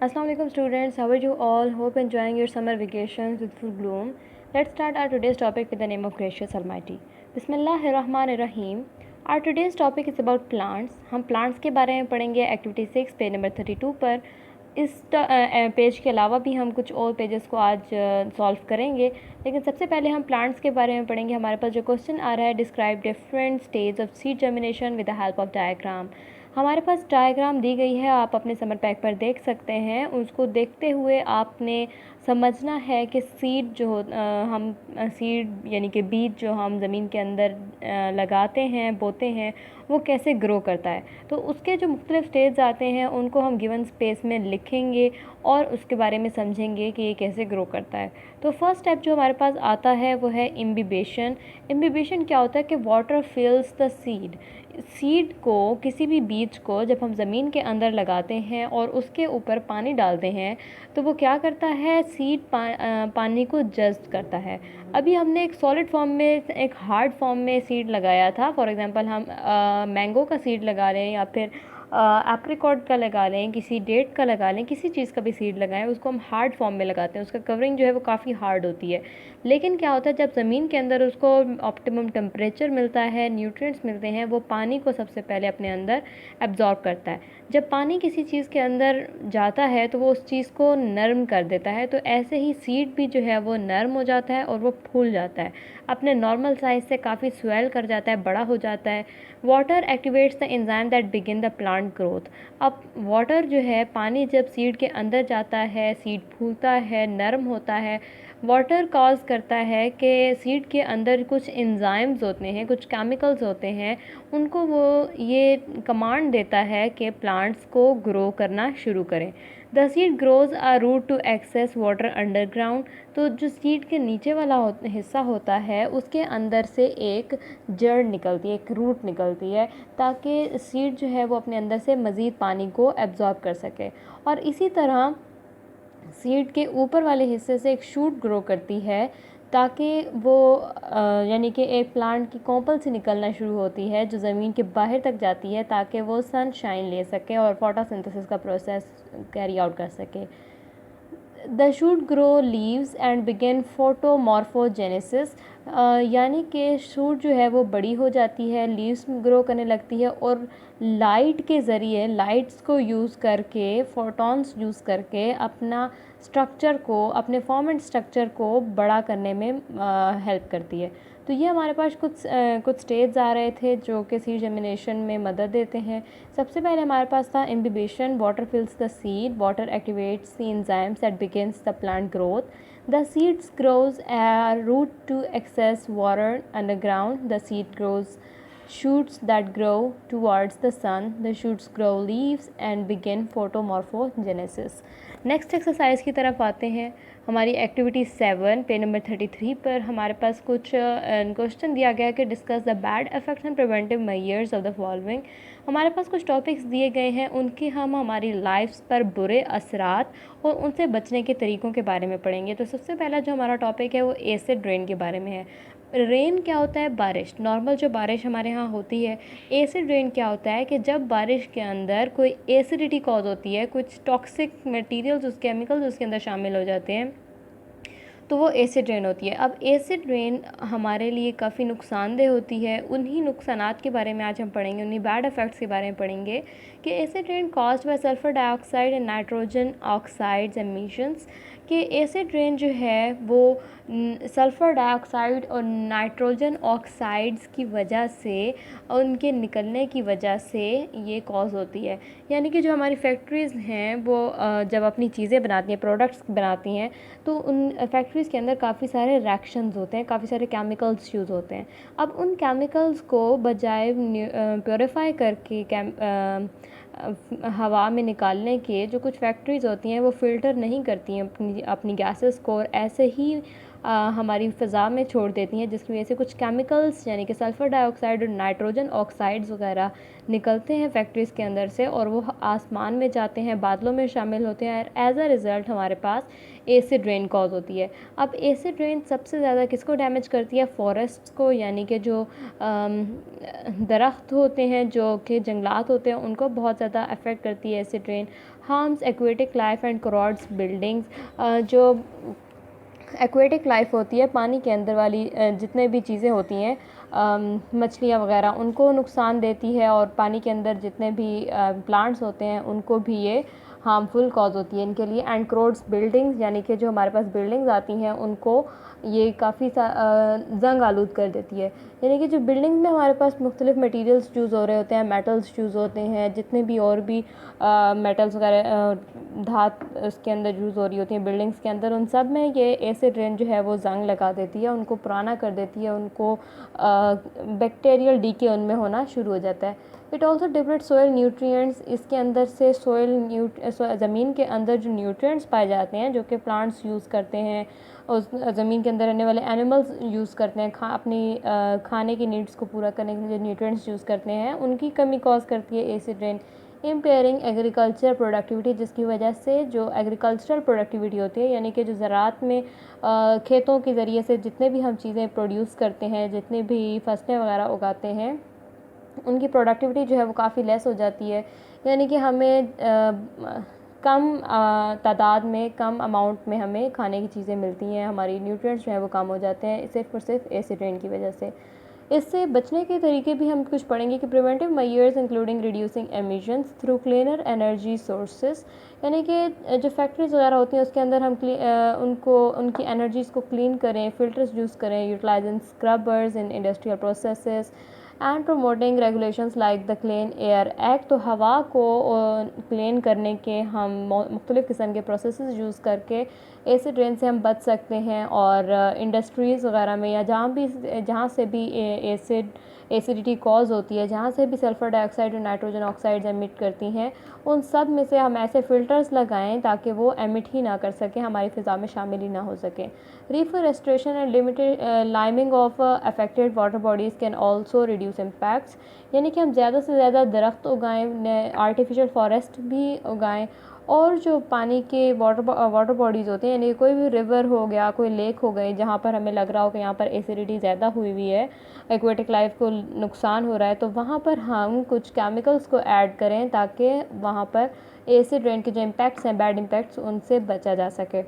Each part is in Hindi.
Assalamu alaikum students, how are you all? Hope enjoying your summer vacations with full bloom. Let's start our today's topic with the name of Gracious Almighty. Bismillahirrahmanirrahim. Our today's topic is about plants. हम plants के बारे में पढ़ेंगे एक्टिविटी 6 पेज नंबर 32 पर. इस पेज के अलावा भी हम कुछ और पेजेस को आज सॉल्व करेंगे, लेकिन सबसे पहले हम प्लांट्स के बारे में पढ़ेंगे. हमारे पास जो क्वेश्चन आ रहा है, describe different stage of seed germination with the help of diagram. हमारे पास डायग्राम दी गई है, आप अपने समर पैक पर देख सकते हैं. उसको देखते हुए आपने समझना है कि सीड जो हम सीड यानी कि बीज जो हम ज़मीन के अंदर लगाते हैं, बोते हैं, वो कैसे ग्रो करता है. तो उसके जो मुख्तलिफ स्टेज आते हैं उनको हम गिवन स्पेस में लिखेंगे और उसके बारे में समझेंगे कि ये कैसे ग्रो करता है. तो फर्स्ट स्टेप जो हमारे पास आता है वो है इम्बिबेशन. इम्बिबेशन क्या होता है कि water fills the seed. Seed को, किसी भी बीज को जब हम ज़मीन के अंदर लगाते हैं और उसके ऊपर पानी डालते हैं तो वो क्या करता है, सीड पानी को जज़्ब करता है. अभी हमने एक सॉलिड फॉर्म में, एक हार्ड फॉर्म में सीड लगाया था. फॉर एग्जांपल हम मैंगो का सीड लगा रहे हैं या फिर एप्रिकॉट का लगा लें, किसी डेट का लगा लें, किसी चीज़ का भी सीड लगाएं, उसको हम हार्ड फॉर्म में लगाते हैं. उसका कवरिंग जो है वो काफ़ी हार्ड होती है. लेकिन क्या होता है, जब ज़मीन के अंदर उसको ऑप्टिमम टेम्परेचर मिलता है, न्यूट्रिएंट्स मिलते हैं, वो पानी को सबसे पहले अपने अंदर एब्जॉर्ब करता है. जब पानी किसी चीज़ के अंदर जाता है तो वो उस चीज़ को नरम कर देता है. तो ऐसे ही सीड भी जो है वो नरम हो जाता है और वो फूल जाता है, अपने नॉर्मल साइज़ से काफ़ी स्वेल कर जाता है, बड़ा हो जाता है. Water activates the enzyme that begin the plant growth. अब वाटर जो है, पानी जब सीड के अंदर जाता है, सीड फूलता है, नरम होता है, वाटर कॉज करता है कि सीड के अंदर कुछ एंजाइम्स होते हैं, कुछ केमिकल्स होते हैं, उनको वो ये कमांड देता है कि प्लांट्स को ग्रो करना शुरू करें. The seed grows a root to access water underground. तो जो सीड के नीचे वाला हिस्सा होता है उसके अंदर से एक जड़ निकलती है, एक रूट निकलती है, ताकि सीड जो है वो अपने अंदर से मज़ीद पानी को एब्जॉर्ब कर सके. और इसी तरह सीड के ऊपर वाले हिस्से से एक शूट ग्रो करती है, ताकि वो यानी कि एक प्लांट की कोंपल से निकलना शुरू होती है जो ज़मीन के बाहर तक जाती है, ताकि वो सनशाइन ले सके और फोटोसिंथेसिस का प्रोसेस कैरी आउट कर सके. The shoot grow leaves and begin photomorphogenesis. यानी कि शूट जो है वो बड़ी हो जाती है, लीव्स ग्रो करने लगती है और लाइट के ज़रिए, लाइट्स को यूज़ करके, फोटॉन्स यूज़ करके अपना स्ट्रक्चर को, अपने फॉर्म एंड स्ट्रक्चर को बड़ा करने में हेल्प करती है. तो ये हमारे पास कुछ स्टेज आ रहे थे जो कि सीड जर्मिनेशन में मदद देते हैं. सबसे पहले हमारे पास था imbibition. Water fills the seed, water activates the enzymes that begins the plant growth. The seeds grows a root to access water underground. The seed grows shoots that grow towards the sun. The shoots grow leaves and begin photomorphogenesis. Next exercise की तरफ आते हैं. हमारी एक्टिविटी 7 पेज नंबर 33 पर हमारे पास कुछ क्वेश्चन दिया गया है कि discuss the bad effects and preventive measures of the following. हमारे पास कुछ टॉपिक्स दिए गए हैं, उनके हम हमारी लाइफ्स पर बुरे असरात और उनसे बचने के तरीक़ों के बारे में पढ़ेंगे. तो सबसे पहला जो हमारा टॉपिक है वो एसिड रेन के बारे में है. रेन क्या होता है? बारिश. नॉर्मल जो बारिश हमारे यहाँ होती है. एसिड रेन क्या होता है कि जब बारिश के अंदर कोई एसिडिटी कॉज होती है, कुछ टॉक्सिक मटेरियल्स, उस केमिकल्स उसके अंदर शामिल हो जाते हैं, तो वो एसिड रेन होती है. अब एसिड रेन हमारे लिए काफ़ी नुकसानदेह होती है. उन्हीं नुकसानात के बारे में आज हम पढ़ेंगे, उन्हीं बैड इफ़ेक्ट्स के बारे में पढ़ेंगे कि acid rain caused by sulphur dioxide and nitrogen oxides emissions. कि एसिड रेन जो है वो सल्फ़र डाइऑक्साइड और नाइट्रोजन ऑक्साइड्स की वजह से, उनके निकलने की वजह से ये कॉज होती है. यानी कि जो हमारी फैक्ट्रीज़ हैं वो जब अपनी चीज़ें बनाती हैं, प्रोडक्ट्स बनाती हैं, तो उन फैक्ट्रीज़ के अंदर काफ़ी सारे रिएक्शंस होते हैं, काफ़ी सारे केमिकल्स यूज़ होते हैं. अब उन केमिकल्स को बजाय प्योरीफाई करके हवा में निकालने के, जो कुछ फैक्ट्रीज़ होती हैं वो फ़िल्टर नहीं करती हैं अपनी गैसेस को, और ऐसे ही हमारी फ़िज़ा में छोड़ देती हैं, जिसकी वजह से कुछ केमिकल्स यानी कि सल्फ़र डाइऑक्साइड और नाइट्रोजन ऑक्साइड्स वगैरह निकलते हैं फैक्ट्रीज़ के अंदर से, और वो आसमान में जाते हैं, बादलों में शामिल होते हैं, और एज़ अ रिज़ल्ट हमारे पास एसिड रेन कॉज होती है। अब एसिड रेन सबसे ज़्यादा किसको डैमेज करती है? फॉरेस्ट्स को, यानी कि जो दरख्त होते हैं, जो कि जंगलात होते हैं, उनको बहुत ज़्यादा अफेक्ट करती है acid rain. Harms aquatic life and crores buildings. जो एक्वेटिक लाइफ होती है, पानी के अंदर वाली जितने भी चीज़ें होती हैं, मछलियाँ वगैरह, उनको नुकसान देती है, और पानी के अंदर जितने भी प्लांट्स होते हैं उनको भी ये हार्मफुल कॉज होती है इनके लिए। एंड क्रोड्स बिल्डिंग्स, यानी कि जो हमारे पास बिल्डिंग्स आती हैं उनको ये काफ़ी जंग आलूद कर देती है। यानी कि जो बिल्डिंग में हमारे पास मुख्तलिफ मटीरियल्स यूज़ हो रहे होते हैं, मेटल्स यूज़ होते हैं, जितने भी और भी मेटल्स वगैरह धात उसके अंदर यूज़ हो रही होती हैं बिल्डिंग्स के अंदर, उन सब में ये एसिड रेन जो है वो जंग लगा देती है, उनको पुराना कर देती है, उनको बैक्टीरियल डीके उनमें होना शुरू हो जाता है। It also deplete soil nutrients. इसके अंदर से ज़मीन के अंदर जो न्यूट्रिएंट्स पाए जाते हैं, जो कि प्लांट्स यूज़ करते हैं, उस ज़मीन के अंदर रहने वाले एनिमल्स यूज़ करते हैं, अपनी खाने की नीड्स को पूरा करने के लिए जो न्यूट्रिएंट्स यूज़ करते हैं, उनकी कमी कॉज करती है acid rain. Impairing agriculture productivity, जिसकी वजह से जो एग्रीकल्चरल प्रोडक्टिविटी होती है, यानी कि जो ज़राअत में खेतों के ज़रिए से जितने भी हम चीज़ें प्रोड्यूस करते हैं, जितने भी फसलें वगैरह उगाते हैं, उनकी प्रोडक्टिविटी जो है वो काफ़ी लेस हो जाती है। यानी कि हमें कम तादाद में, कम अमाउंट में हमें खाने की चीज़ें मिलती हैं, हमारी न्यूट्रिएंट्स जो है वो कम हो जाते हैं, सिर्फ़ और सिर्फ एसिड रेन की वजह से। इससे बचने के तरीके भी हम कुछ पढ़ेंगे कि preventive measures including reducing emissions through cleaner energy sources, यानी कि जो फैक्ट्रीज वगैरह होती हैं उसके अंदर हम उनकी एनर्जीज़ को क्लीन करें, फ़िल्टर्स यूज़ करें, utilising scrubbers in industrial processes and promoting regulations like the clean air act. तो हवा को क्लीन करने के हम मुख्तलिफ़ किस्म के प्रोसेसेस यूज़ करके एसिड रेन से हम बच सकते हैं, और इंडस्ट्रीज़ वगैरह में या जहाँ से भी एसिडिटी कॉज होती है, जहाँ से भी सल्फ़र डाइऑक्साइड और नाइट्रोजन ऑक्साइड्स एमिट करती हैं, उन सब में से हम ऐसे फ़िल्टर्स लगाएं ताकि वो एमिट ही ना कर सकें, हमारी फ़िज़ा में शामिल ही ना हो सकें। Reforestation and limited liming of affected water bodies can also reduce impacts, यानी कि हम ज़्यादा से ज़्यादा दरख्त उगाएँ, आर्टिफिशियल फॉरेस्ट भी उगाएँ, और जो पानी के वाटर बॉडीज़ होते हैं, यानी कोई भी रिवर हो गया, कोई लेक हो गई, जहाँ पर हमें लग रहा हो कि यहाँ पर एसिडिटी ज़्यादा हुई हुई है, एक्वेटिक लाइफ को नुकसान हो रहा है, तो वहाँ पर हम कुछ केमिकल्स को ऐड करें ताकि वहाँ पर एसिड रेन के जो इम्पैक्ट्स हैं, बैड इम्पैक्ट्स, उनसे बचा जा सके।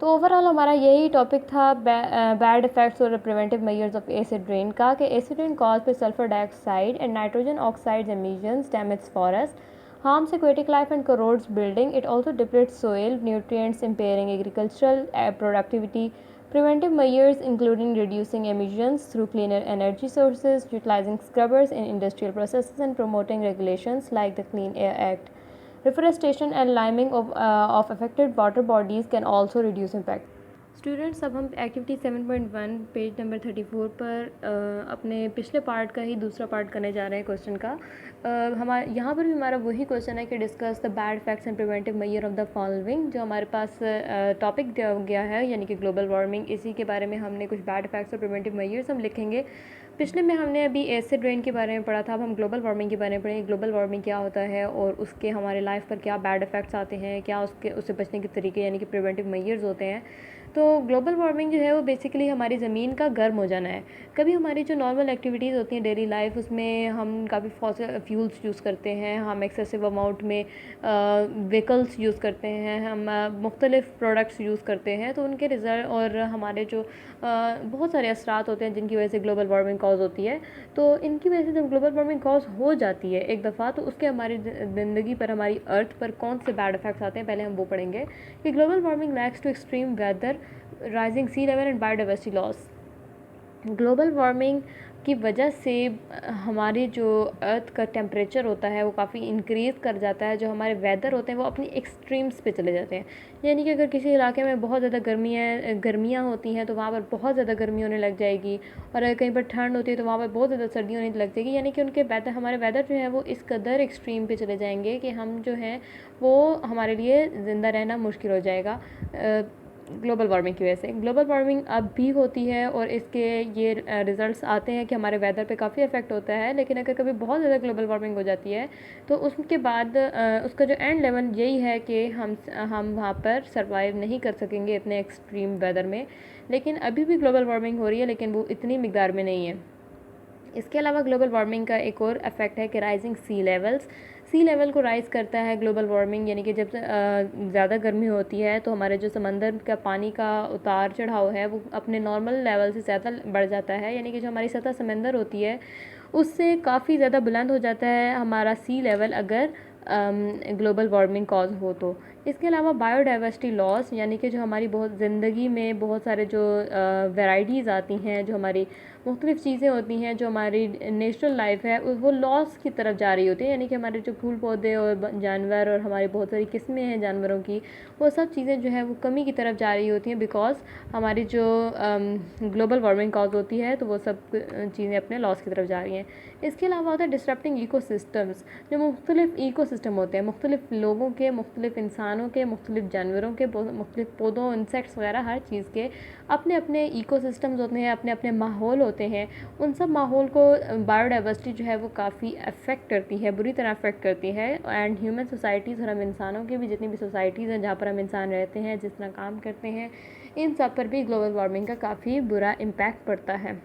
तो ओवरऑल हमारा यही टॉपिक था बैड इफेक्ट्स और preventive measures of acid rain का, कि एसिड रेन कॉज पे sulphur dioxide and nitrogen oxide emissions damage forest, harms aquatic life and corrodes building. It also depletes soil nutrients, impairing agricultural productivity. Preventive measures including reducing emissions through cleaner energy sources, utilizing scrubbers in industrial processes, and promoting regulations like the Clean Air Act. Reforestation and liming of affected water bodies can also reduce impact. Students, अब हम एक्टिविटी 7.1 पेज नंबर 34 पर अपने पिछले पार्ट का ही दूसरा पार्ट करने जा रहे हैं क्वेश्चन का। हमारे यहाँ पर भी हमारा वही क्वेश्चन है कि discuss the bad effects and preventive measure of the following. जो हमारे पास टॉपिक दिया गया है यानी कि ग्लोबल वार्मिंग, इसी के बारे में हमने कुछ बैड इफेक्ट्स और प्रिवेंटिव मेजर्स हम लिखेंगे। पिछले में हमने अभी एसिड रेन के बारे में पढ़ा था, अब हम ग्लोबल वार्मिंग के बारे में पढ़ेंगे। ग्लोबल वार्मिंग क्या होता है और उसके हमारे लाइफ पर क्या बैड इफेक्ट्स आते हैं, क्या उससे बचने के तरीके यानी कि प्रिवेंटिव मेजर्स होते हैं। तो ग्लोबल वार्मिंग जो है वो बेसिकली हमारी ज़मीन का गर्म हो जाना है। कभी हमारी जो नॉर्मल एक्टिविटीज़ होती हैं डेली लाइफ, उसमें हम काफ़ी फॉसिल फ्यूल्स यूज़ करते हैं, हम एक्सेसिव अमाउंट में व्हीकल्स यूज़ करते हैं, हम मुख्तलिफ़ प्रोडक्ट्स यूज़ करते हैं, तो उनके रिज़ल्ट और हमारे जो बहुत सारे असरात होते हैं जिनकी वजह से ग्लोबल वार्मिंग कॉज होती है। तो इनकी वजह से जब ग्लोबल वार्मिंग कॉज हो जाती है एक दफ़ा, तो उसके हमारी ज़िंदगी पर, हमारी अर्थ पर कौन से बैड इफेक्ट्स आते हैं, पहले हम वो पढ़ेंगे। कि global warming leads to extreme weather, rising sea level and biodiversity loss. Global warming की वजह से हमारी जो अर्थ का टेम्परेचर होता है वो काफ़ी इंक्रीज़ कर जाता है, जो हमारे वेदर होते हैं वो अपनी एक्सट्रीम्स पे चले जाते हैं। यानी कि अगर किसी इलाके में बहुत ज़्यादा गर्मियाँ होती हैं तो वहाँ पर बहुत ज़्यादा गर्मी होने लग जाएगी, और अगर कहीं पर ठंड होती है तो वहाँ पर बहुत ज़्यादा सर्दी होने लग जाएगी। यानी कि उनके वेदर, हमारे वेदर जो है वो इस कदर एक्सट्रीम पे चले जाएंगे कि हम जो हैं वो, हमारे लिए ज़िंदा रहना मुश्किल हो जाएगा। ग्लोबल वार्मिंग की वजह से। ग्लोबल वार्मिंग अब भी होती है और इसके ये रिज़ल्ट्स आते हैं कि हमारे वेदर पे काफ़ी इफ़ेक्ट होता है, लेकिन अगर कभी बहुत ज़्यादा ग्लोबल वार्मिंग हो जाती है तो उसके बाद उसका जो एंड लेवल यही है कि हम वहाँ पर सर्वाइव नहीं कर सकेंगे इतने एक्सट्रीम वेदर में। लेकिन अभी भी ग्लोबल वार्मिंग हो रही है, लेकिन वो इतनी मिकदार में नहीं है। इसके अलावा ग्लोबल वार्मिंग का एक और इफेक्ट है कि राइजिंग सी लेवल को राइज़ करता है ग्लोबल वार्मिंग, यानी कि जब ज़्यादा गर्मी होती है तो हमारे जो समंदर का पानी का उतार चढ़ाव है वो अपने नॉर्मल लेवल से ज़्यादा बढ़ जाता है, यानी कि जो हमारी सतह समंदर होती है उससे काफ़ी ज़्यादा बुलंद हो जाता है हमारा सी लेवल अगर ग्लोबल वार्मिंग कॉज हो तो। इसके अलावा बायोडाइवर्सिटी लॉस, यानी कि जो हमारी बहुत ज़िंदगी में बहुत सारे जो वैराइटीज़ आती हैं, जो हमारी मुख्तलिफ़ चीज़ें होती हैं, जो हमारी नेचुरल लाइफ है वो लॉस की तरफ जा रही होती है, यानी कि हमारे जो फूल पौधे और जानवर और हमारी बहुत सारी किस्में हैं जानवरों की, वो सब चीज़ें जो है वो कमी की तरफ जा रही होती हैं, बिकॉज हमारी जो ग्लोबल वार्मिंग कॉज होती है तो वो सब चीज़ें अपने लॉस की तरफ जा रही हैं। इसके अलावा होता है डिस्टरप्टिंग इकोसिस्टम्स। जो मुख्तलिफ़ इकोसिस्टम होते हैं, मुख्तलिफ़ लोगों के, मुख्तलिफ़ इंसानों के, मुख्तलिफ़ जानवरों के, मुख्तलिफ़ पौधों, इंसेक्ट्स वगैरह हर चीज़ के अपने अपने इकोसिस्टम्स होते हैं, अपने अपने माहौल होते हैं। उन सब माहौल को बायोडाइवर्सिटी जो है वो काफ़ी अफेक्ट करती है, बुरी तरह अफेक्ट करती है। एंड ह्यूमन सोसाइटीज़ और हम इंसानों की भी जितनी भी सोसाइटीज़ हैं जहाँ पर हम इंसान रहते हैं, जिस तरह काम करते हैं, इन सब पर भी ग्लोबल वार्मिंग का काफ़ी बुरा इम्पैक्ट पड़ता है।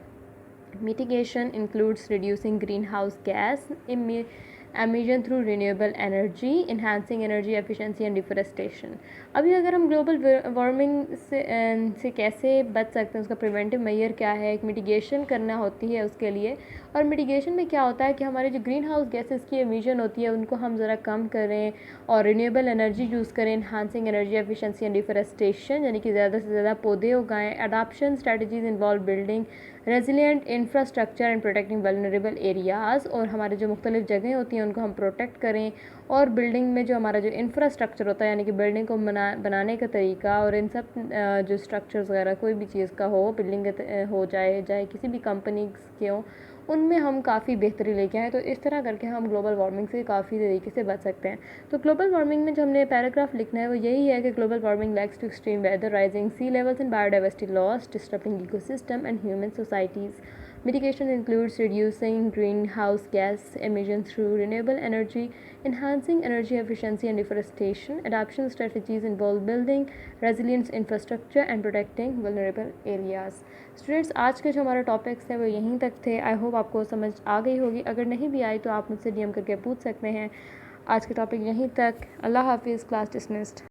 Mitigation includes reducing greenhouse gas emission through renewable energy, enhancing energy efficiency and deforestation. अभी अगर हम ग्लोबल वार्मिंग से कैसे बच सकते हैं, उसका प्रिवेंटिव मेजर क्या है, एक मिटिगेशन करना होती है उसके लिए। और मिटिगेशन में क्या होता है कि हमारे जो ग्रीन हाउस गैसेस की एमिशन होती है उनको हम ज़रा कम करें और रिन्यूएबल एनर्जी यूज़ करें, enhancing energy efficiency and deforestation, यानी कि ज़्यादा से ज़्यादा पौधे उगाएं। Adoption strategies involve building resilient infrastructure and protecting vulnerable areas, और हमारे जो मुख्तलिफ जगहें होती हैं उनको हम प्रोटेक्ट करें। और बिल्डिंग में जो हमारा जो इंफ्रास्ट्रक्चर होता है, यानी कि बिल्डिंग को बनाने का तरीका और इन सब जो स्ट्रक्चर्स वगैरह कोई भी चीज़ का हो, बिल्डिंग हो जाए किसी भी कंपनी के हो, उनमें हम काफ़ी बेहतरी लेके आएँ। तो इस तरह करके हम ग्लोबल वार्मिंग से काफ़ी तरीके से बच सकते हैं। तो ग्लोबल वार्मिंग में जो हमने पैराग्राफ लिखना है वो यही है कि global warming leads to extreme weather, rising sea levels and biodiversity loss, disturbing ecosystem and human societies. Mitigation includes reducing greenhouse gas emissions through renewable energy, enhancing energy efficiency and deforestation. Adoption strategies involve building resilient infrastructure and protecting vulnerable areas. Students, आज के जो हमारे टॉपिक्स हैं वो यहीं तक थे। आई होप आपको समझ आ गई होगी। अगर नहीं भी आई तो आप मुझसे DM करके पूछ सकते हैं। आज के टॉपिक यहीं तक। अल्लाह हाफिज़। Class dismissed.